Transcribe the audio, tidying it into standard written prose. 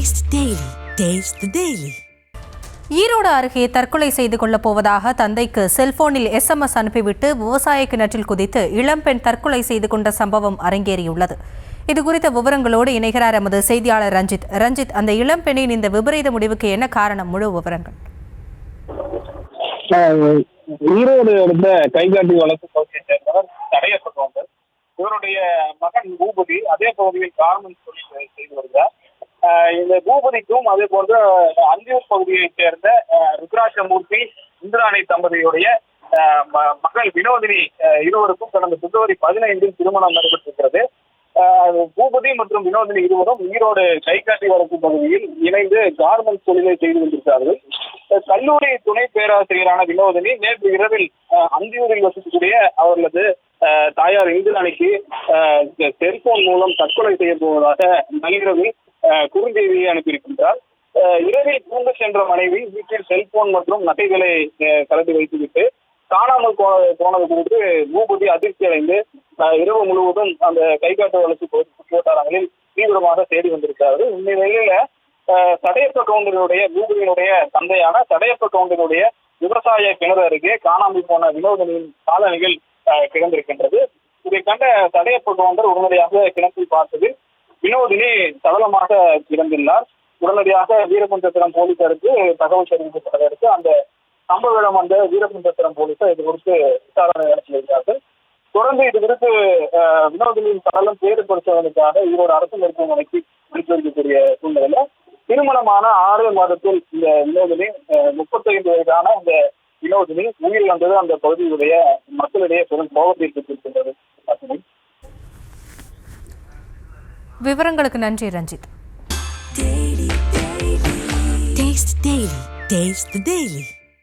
Taste Daily. Taste the Daily. Erode அருகே தற்கொலை செய்து கொள்ளப் போவதாக தந்தைக்கு செல்போனில் SMS அனுப்பிவிட்டு விவசாய கிணற்றில் குதித்து இளம்பெண் தற்கொலை செய்து கொண்ட சம்பவம் அரங்கேறியுள்ளது. இதுகுறித்த விவரங்களோடு இணைகிறார் எமது செய்தியாளர் ரஞ்சித். ரஞ்சித், அந்த இளம்பெண்ணின் இந்த விபரீத முடிவுக்கு என்ன காரணம்? முழு விவரங்கள். ஈரோடு அடுத்த கைகாட்டி வழக்கு பகுதியை சேர்ந்தவர் தடையப்பட்டவர். இவருடைய மகன் பூபதி அதே பகுதியில் கார்மெண்ட்ஸ் தொழில் செய்து வருகிறார். இந்த பூபதிக்கும் அதே போன்ற அந்தியூர் பகுதியைச் சேர்ந்த ருத்ராட்சமூர்த்தி இந்திராணி தம்பதியுடைய மகள் வினோதினி இருவருக்கும் கடந்த பிப்ரவரி 15 திருமணம் நடைபெற்றிருக்கிறது. பூபதி மற்றும் வினோதினி இருவரும் ஈரோடு கைகாட்டி வழக்கு பகுதியில் இணைந்து கார்மெண்ட்ஸ் தொழிலை செய்து கொண்டிருக்கிறார்கள். கல்லூரி துணை பேராசிரியரான வினோதினி நேற்று இரவில் அந்தியூரில் வசிக்கக்கூடிய அவர்களது தாயார் இந்திராணிக்கு செல்போன் மூலம் தற்கொலை செய்ய போவதாக நள்ளிரவில் குறுஞ்செய்தியை அனுப்பியிருக்கின்றார். இரவில் தூங்க சென்ற மனைவி வீட்டில் செல்போன் மற்றும் நகைகளை கலந்து வைத்துவிட்டு காணாமல் போனது குறித்து பூபதி அதிர்ச்சி அடைந்து இரவு முழுவதும் அந்த கைகாட்டு வழக்கு வட்டாரங்களில் தீவிரமாக தேடி வந்திருக்கிறார்கள். இந்த நிலையில தடையப்ப கவுண்டருடைய பூபதியினுடைய தந்தையான தடையப்ப கவுண்டருடைய விவசாய கிணறு அருகே காணாமல் போன வினோதனின் காலணிகள் கிடந்திருக்கின்றது. இதை கண்ட தடையப்ப கவுண்டர் உடனடியாக கிணற்றில் பார்த்ததில் வினோதினி சடலமாக இறந்துள்ளார். உடனடியாக வீரகுண்டத்திரம் போலீசாருக்கு தகவல் தெரிவிக்கப்பட்டதற்கு அந்த சம்பவ இடம் வந்த வீரகுண்டத்திரம் போலீசார் இது குறித்து விசாரணை நடத்தி வருகிறார்கள். தொடர்ந்து இது குறித்து வினோதினியின் சடலம் பேரு பரிசோதனைக்காக ஈரோடு அரசு மருத்துவமனைக்கு அனுப்பி வைக்கக்கூடிய சூழ்நிலையில திருமணமான 6 மாதத்தில் இந்த வினோதினி 35 வயதான இந்த வினோதினி உயிர் வந்தது அந்த பகுதியுடைய மக்களிடையே பெரும் கோபத்தை ஏற்படுத்தியிருக்கின்றது. விவரங்களுக்கு நன்றி ரஞ்சித். Taste the Daily.